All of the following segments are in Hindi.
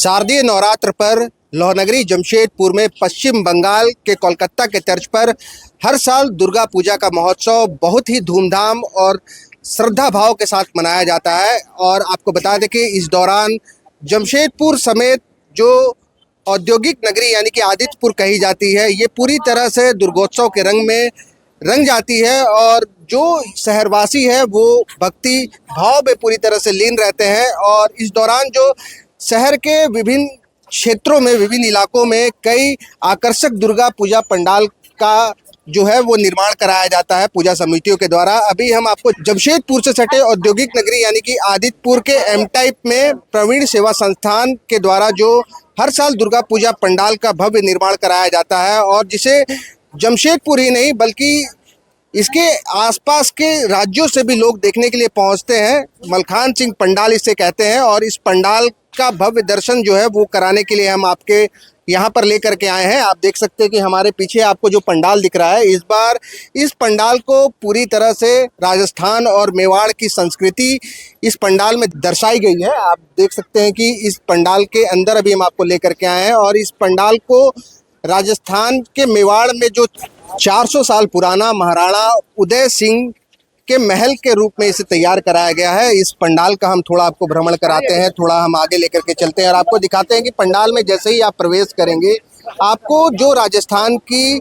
शारदीय नवरात्र पर लोहनगरी जमशेदपुर में पश्चिम बंगाल के कोलकाता के तर्ज पर हर साल दुर्गा पूजा का महोत्सव बहुत ही धूमधाम और श्रद्धा भाव के साथ मनाया जाता है। और आपको बता दें कि इस दौरान जमशेदपुर समेत जो औद्योगिक नगरी यानी कि आदित्यपुर कही जाती है, ये पूरी तरह से दुर्गोत्सव के रंग में रंग जाती है। और जो शहरवासी है वो भक्ति भाव में पूरी तरह से लीन रहते हैं। और इस दौरान जो शहर के विभिन्न क्षेत्रों में, विभिन्न इलाकों में कई आकर्षक दुर्गा पूजा पंडाल का जो है वो निर्माण कराया जाता है पूजा समितियों के द्वारा। अभी हम आपको जमशेदपुर से सटे औद्योगिक नगरी यानी कि आदित्यपुर के एम टाइप में प्रवीण सेवा संस्थान के द्वारा जो हर साल दुर्गा पूजा पंडाल का भव्य निर्माण कराया जाता है, और जिसे जमशेदपुर ही नहीं बल्कि इसके आसपास के राज्यों से भी लोग देखने के लिए पहुंचते हैं। मलखान सिंह पंडाल इसे कहते हैं। और इस पंडाल का भव्य दर्शन जो है वो कराने के लिए हम आपके यहाँ पर लेकर के आए हैं। आप देख सकते हैं कि हमारे पीछे आपको जो पंडाल दिख रहा है, इस बार इस पंडाल को पूरी तरह से राजस्थान और मेवाड़ की संस्कृति इस पंडाल में दर्शाई गई है। आप देख सकते हैं कि इस पंडाल के अंदर अभी हम आपको लेकर के आए हैं, और इस पंडाल को राजस्थान के मेवाड़ में जो 400 साल पुराना महाराणा उदय सिंह के महल के रूप में इसे तैयार कराया गया है। इस पंडाल का हम थोड़ा आपको भ्रमण कराते हैं, थोड़ा हम आगे लेकर के चलते हैं और आपको दिखाते हैं कि पंडाल में जैसे ही आप प्रवेश करेंगे, आपको जो राजस्थान की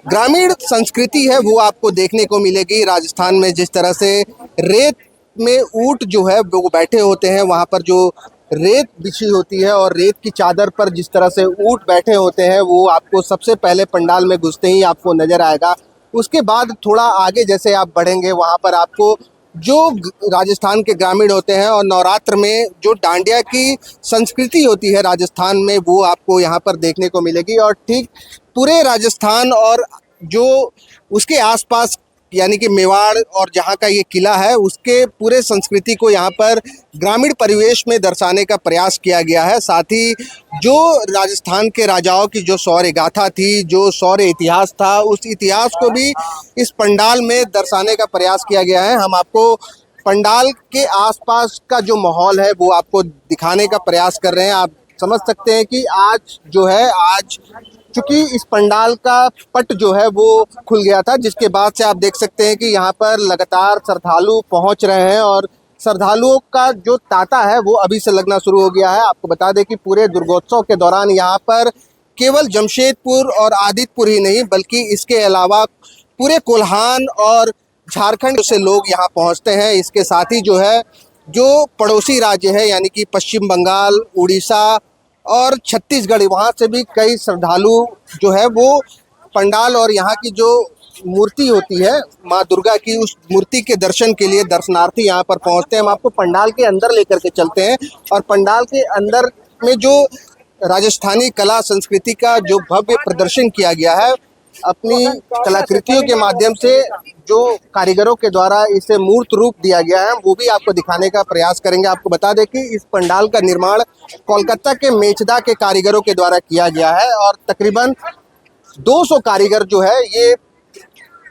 ग्रामीण संस्कृति है वो आपको देखने को मिलेगी। राजस्थान में जिस तरह से रेत में ऊंट जो है वो बैठे होते हैं, वहाँ पर जो रेत बिछी होती है और रेत की चादर पर जिस तरह से ऊंट बैठे होते हैं, वो आपको सबसे पहले पंडाल में घुसते ही आपको नजर आएगा। उसके बाद थोड़ा आगे जैसे आप बढ़ेंगे, वहाँ पर आपको जो राजस्थान के ग्रामीण होते हैं और नवरात्र में जो डांडिया की संस्कृति होती है राजस्थान में, वो आपको यहाँ पर देखने को मिलेगी। और ठीक पूरे राजस्थान और जो उसके आसपास यानी कि मेवाड़ और जहाँ का ये किला है, उसके पूरे संस्कृति को यहाँ पर ग्रामीण परिवेश में दर्शाने का प्रयास किया गया है। साथ ही जो राजस्थान के राजाओं की जो शौर्य गाथा थी, जो शौर्य इतिहास था, उस इतिहास को भी इस पंडाल में दर्शाने का प्रयास किया गया है। हम आपको पंडाल के आसपास का जो माहौल है वो आपको दिखाने का प्रयास कर रहे हैं। आप समझ सकते हैं कि आज जो है, आज चूँकि इस पंडाल का पट जो है वो खुल गया था, जिसके बाद से आप देख सकते हैं कि यहाँ पर लगातार श्रद्धालु पहुँच रहे हैं और श्रद्धालुओं का जो तांता है वो अभी से लगना शुरू हो गया है। आपको बता दें कि पूरे दुर्गोत्सव के दौरान यहाँ पर केवल जमशेदपुर और आदित्यपुर ही नहीं बल्कि इसके अलावा पूरे कोल्हान और झारखंड से लोग यहाँ पहुँचते हैं। इसके साथ ही जो है, जो पड़ोसी राज्य है यानी कि पश्चिम बंगाल, उड़ीसा और छत्तीसगढ़, वहाँ से भी कई श्रद्धालु जो है वो पंडाल और यहाँ की जो मूर्ति होती है माँ दुर्गा की, उस मूर्ति के दर्शन के लिए दर्शनार्थी यहाँ पर पहुँचते हैं। हम आपको पंडाल के अंदर लेकर के चलते हैं, और पंडाल के अंदर में जो राजस्थानी कला संस्कृति का जो भव्य प्रदर्शन किया गया है, अपनी कलाकृतियों के माध्यम से जो कारीगरों के द्वारा इसे मूर्त रूप दिया गया है, वो भी आपको दिखाने का प्रयास करेंगे। आपको बता दें कि इस पंडाल का निर्माण कोलकाता के मेचदा के कारीगरों के द्वारा किया गया है, और तकरीबन 200 कारीगर जो है ये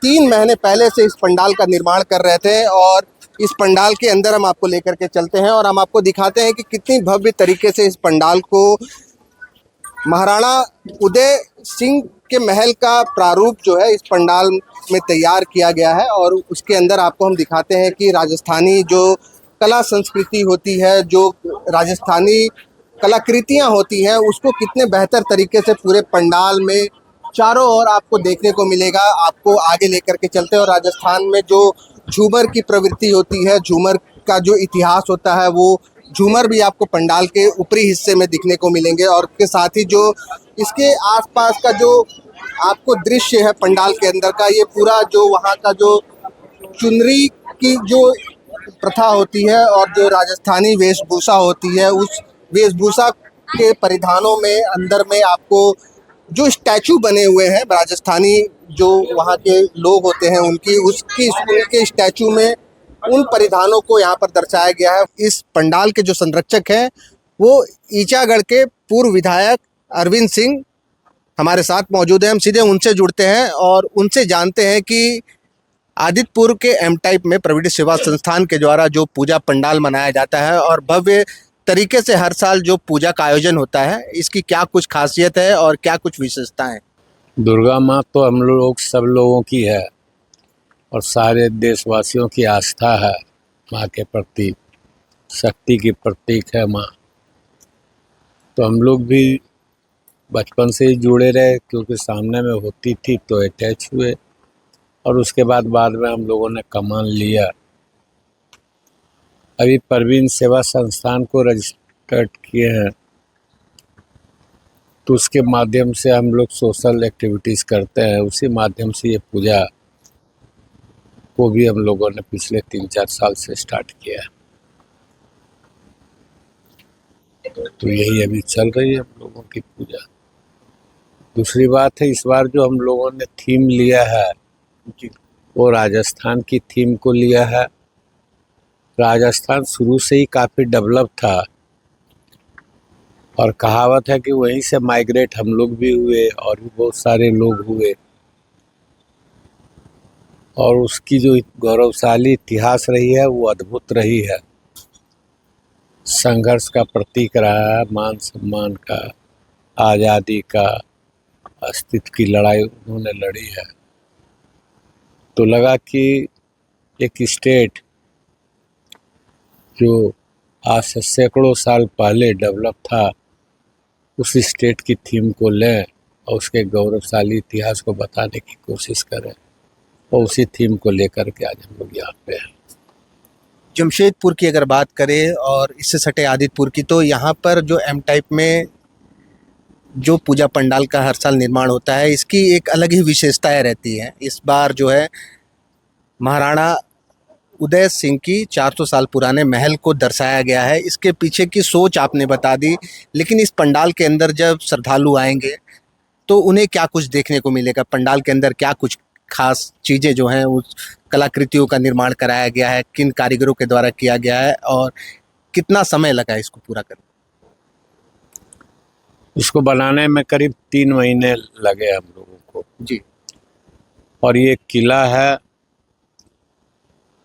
3 महीने पहले से इस पंडाल का निर्माण कर रहे थे। और इस पंडाल के अंदर हम आपको लेकर के चलते हैं और हम आपको दिखाते हैं कि कितनी भव्य तरीके से इस पंडाल को महाराणा उदय सिंह के महल का प्रारूप जो है इस पंडाल में तैयार किया गया है। और उसके अंदर आपको हम दिखाते हैं कि राजस्थानी जो कला संस्कृति होती है, जो राजस्थानी कलाकृतियां होती हैं, उसको कितने बेहतर तरीके से पूरे पंडाल में चारों ओर आपको देखने को मिलेगा। आपको आगे लेकर के चलते हैं, और राजस्थान में जो झूमर की प्रवृत्ति होती है, झूमर का जो इतिहास होता है, वो झूमर भी आपको पंडाल के ऊपरी हिस्से में दिखने को मिलेंगे। और उसके साथ ही जो इसके आसपास का जो आपको दृश्य है पंडाल के अंदर का, ये पूरा जो वहाँ का जो चुनरी की जो प्रथा होती है और जो राजस्थानी वेशभूषा होती है, उस वेशभूषा के परिधानों में अंदर में आपको जो स्टैचू बने हुए हैं राजस्थानी, जो वहाँ के लोग होते हैं उनके स्टैचू में उन परिधानों को यहाँ पर दर्शाया गया है। इस पंडाल के जो संरक्षक हैं वो ईचागढ़ के पूर्व विधायक अरविंद सिंह हमारे साथ मौजूद हैं। हम सीधे उनसे जुड़ते हैं और उनसे जानते हैं कि आदित्यपुर के एम टाइप में प्रवीण सेवा संस्थान के द्वारा जो पूजा पंडाल मनाया जाता है और भव्य तरीके से हर साल जो पूजा का आयोजन होता है, इसकी क्या कुछ खासियत है और क्या कुछ विशेषता है? दुर्गा माँ तो हम लोग सब लोगों की है और सारे देशवासियों की आस्था है। माँ के प्रति शक्ति की प्रतीक है माँ। तो हम लोग भी बचपन से ही जुड़े रहे, क्योंकि सामने में होती थी तो अटैच हुए, और उसके बाद में हम लोगों ने कमान लिया। अभी परवीन सेवा संस्थान को रजिस्टर्ड किए हैं, तो उसके माध्यम से हम लोग सोशल एक्टिविटीज़ करते हैं। उसी माध्यम से ये पूजा को भी हम लोगों ने पिछले 3-4 साल से स्टार्ट किया है। तो यही अभी चल रही है हम लोगों की पूजा। दूसरी बात है, इस बार जो हम लोगों ने थीम लिया है वो राजस्थान की थीम को लिया है। राजस्थान शुरू से ही काफ़ी डेवलप था और कहावत है कि वहीं से माइग्रेट हम लोग भी हुए और भी बहुत सारे लोग हुए, और उसकी जो गौरवशाली इतिहास रही है वो अद्भुत रही है। संघर्ष का प्रतीक रहा है, मान सम्मान का, आज़ादी का, अस्तित्व की लड़ाई उन्होंने लड़ी है। तो लगा कि एक स्टेट जो आज से सैकड़ों साल पहले डेवलप था, उस स्टेट की थीम को लें और उसके गौरवशाली इतिहास को बताने की कोशिश करें, और उसी थीम को लेकर के आज हम लोग यहाँ पे हैं। जमशेदपुर की अगर बात करें और इससे सटे आदितपुर की, तो यहाँ पर जो एम टाइप में जो पूजा पंडाल का हर साल निर्माण होता है, इसकी एक अलग ही विशेषताएं रहती हैं। इस बार जो है महाराणा उदय सिंह की 400 साल पुराने महल को दर्शाया गया है। इसके पीछे की सोच आपने बता दी, लेकिन इस पंडाल के अंदर जब श्रद्धालु आएंगे तो उन्हें क्या कुछ देखने को मिलेगा? पंडाल के अंदर क्या कुछ खास चीज़ें जो हैं उस कलाकृतियों का निर्माण कराया गया है, किन कारीगरों के द्वारा किया गया है और कितना समय लगा इसको पूरा करने? इसको बनाने में करीब 3 महीने लगे हम लोगों को जी। और ये किला है,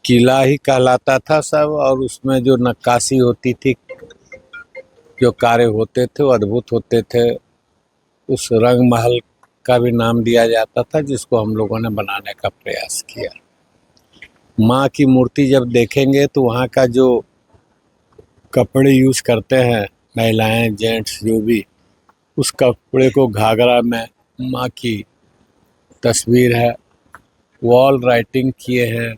किला ही कहलाता था सब, और उसमें जो नक्काशी होती थी, जो कार्य होते थे वो अद्भुत होते थे। उस रंग महल का भी नाम दिया जाता था, जिसको हम लोगों ने बनाने का प्रयास किया। माँ की मूर्ति जब देखेंगे तो वहाँ का जो कपड़े यूज करते हैं महिलाएं जेंट्स जो भी, उस कपड़े को घाघरा में माँ की तस्वीर है। वॉल राइटिंग किए हैं।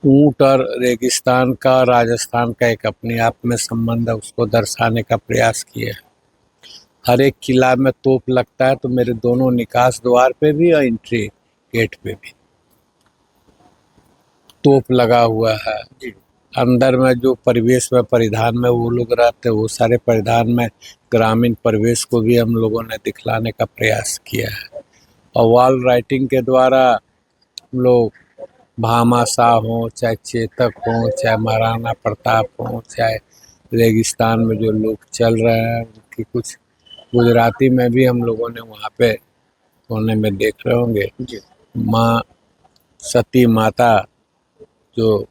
ऊंट और रेगिस्तान का, राजस्थान का एक अपने आप में संबंध है, उसको दर्शाने का प्रयास किए हैं। हर एक किला में तोप लगता है, तो मेरे दोनों निकास द्वार पे भी और एंट्री गेट पे भी तोप लगा हुआ है। अंदर में जो परिवेश में परिधान में वो लोग रहते, वो सारे परिधान में ग्रामीण परिवेश को भी हम लोगों ने दिखलाने का प्रयास किया है। और वॉल राइटिंग के द्वारा हम लोग भामाशाह हों, चाहे चेतक हों, चाहे महाराणा प्रताप हों, चाहे रेगिस्तान में जो लोग चल रहे हैं उनकी कुछ गुजराती में भी हम लोगों ने वहाँ पे होने में देख रहे होंगे। माँ सती माता जो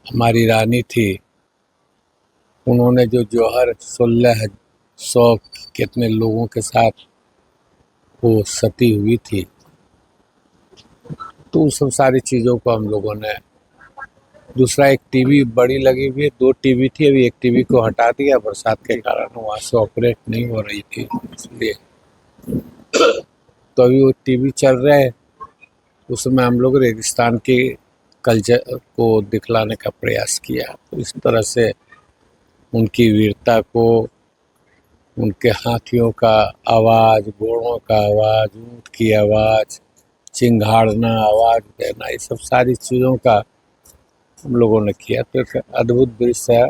हमारी रानी थी, उन्होंने जो जौहर 1600 कितने लोगों के साथ वो सती हुई थी, तो उस सब सारी चीज़ों को हम लोगों ने। दूसरा एक टीवी बड़ी लगी हुई है, 2 टीवी थी, अभी एक टीवी को हटा दिया बरसात के कारण, वहाँ से ऑपरेट नहीं हो रही थी इसलिए। तो अभी वो टीवी चल रहा है, उसमें हम लोग रेगिस्तान के कल्चर को दिखलाने का प्रयास किया। तो इस तरह से उनकी वीरता को, उनके हाथियों का आवाज़, घोड़ों का आवाज़, ऊँट की आवाज़, चिंघाड़ना, आवाज़ देना, ये सब सारी चीज़ों का हम लोगों ने किया। तो एक अद्भुत दृश्य है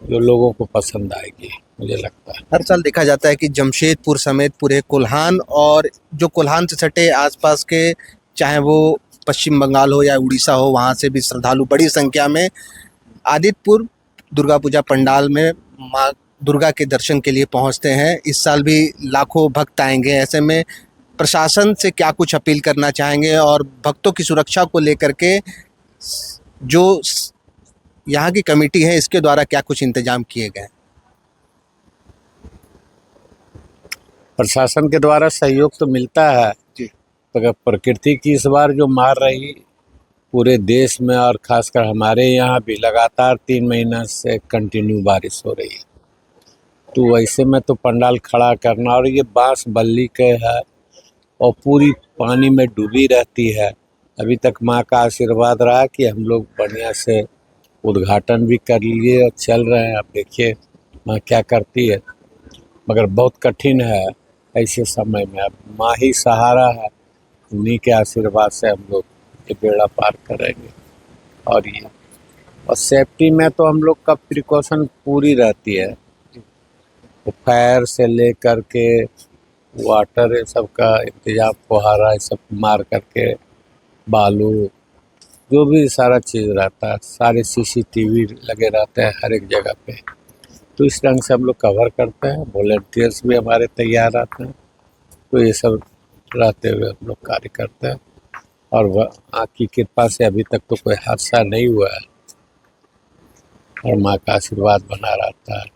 जो लोगों को पसंद आएगी, मुझे लगता है। हर साल देखा जाता है कि जमशेदपुर समेत पूरे कोल्हान और जो कोल्हान से सटे आसपास के, चाहे वो पश्चिम बंगाल हो या उड़ीसा हो, वहाँ से भी श्रद्धालु बड़ी संख्या में आदितपुर दुर्गा पूजा पंडाल में माँ दुर्गा के दर्शन के लिए पहुँचते हैं। इस साल भी लाखों भक्त आएंगे। ऐसे में प्रशासन से क्या कुछ अपील करना चाहेंगे और भक्तों की सुरक्षा को लेकर के जो यहाँ की कमेटी है, इसके द्वारा क्या कुछ इंतजाम किए गए हैं? प्रशासन के द्वारा सहयोग तो मिलता है जी। मगर प्रकृति की इस बार जो मार रही पूरे देश में और खासकर हमारे यहाँ भी लगातार 3 महीना से कंटिन्यू बारिश हो रही है, तो वैसे में तो पंडाल खड़ा करना, और ये बांस बल्ली के है और पूरी पानी में डूबी रहती है। अभी तक माँ का आशीर्वाद रहा कि हम लोग बढ़िया से उद्घाटन भी कर लिए और चल रहे हैं। अब देखिए माँ क्या करती है, मगर बहुत कठिन है ऐसे समय में। अब माँ ही सहारा है, उन्हीं के आशीर्वाद से हम लोग ये बेड़ा पार करेंगे। और सेफ्टी में तो हम लोग का प्रिकॉशन पूरी रहती है, तो फायर से ले करके वाटर ये सब का इंतजाम, फुहारा ये सब मार करके, बालू जो भी सारा चीज़ रहता है, सारे CCTV लगे रहते हैं हर एक जगह पे। तो इस ढंग से हम लोग कवर करते हैं। वॉलंटियर्स भी हमारे तैयार रहते हैं, तो ये सब रहते हुए हम लोग कार्य करते हैं। और माँ की कृपा से अभी तक तो कोई हादसा नहीं हुआ है और माँ का आशीर्वाद बना रहता है।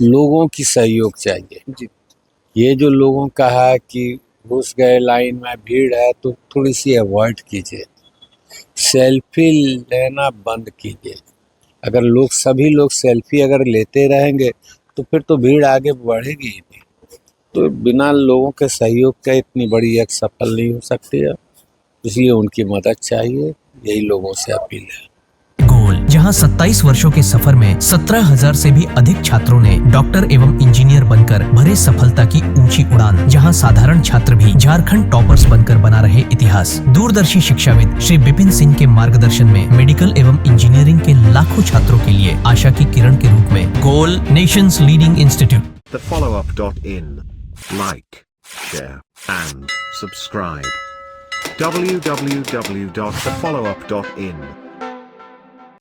लोगों की सहयोग चाहिए जी। ये जो लोगों का है कि घुस गए लाइन में, भीड़ है, तो थोड़ी सी अवॉइड कीजिए, सेल्फी लेना बंद कीजिए। अगर सभी लोग सेल्फी अगर लेते रहेंगे तो फिर तो भीड़ आगे बढ़ेगी ही नहीं। तो बिना लोगों के सहयोग के इतनी बड़ी एक सफल नहीं हो सकती है, इसलिए उनकी मदद चाहिए, यही लोगों से अपील है। गोल, जहां 27 वर्षों के सफर में 17,000 से भी अधिक छात्रों ने डॉक्टर एवं इंजीनियर बनकर भरे सफलता की ऊंची उड़ान, जहां साधारण छात्र भी झारखंड टॉपर्स बनकर बना रहे इतिहास। दूरदर्शी शिक्षाविद श्री विपिन सिंह के मार्गदर्शन में मेडिकल एवं इंजीनियरिंग के लाखों छात्रों के लिए आशा की किरण के रूप में goal, nations leading institute. TheFollowUp.in. Like, share, and subscribe. www.thefollowup.in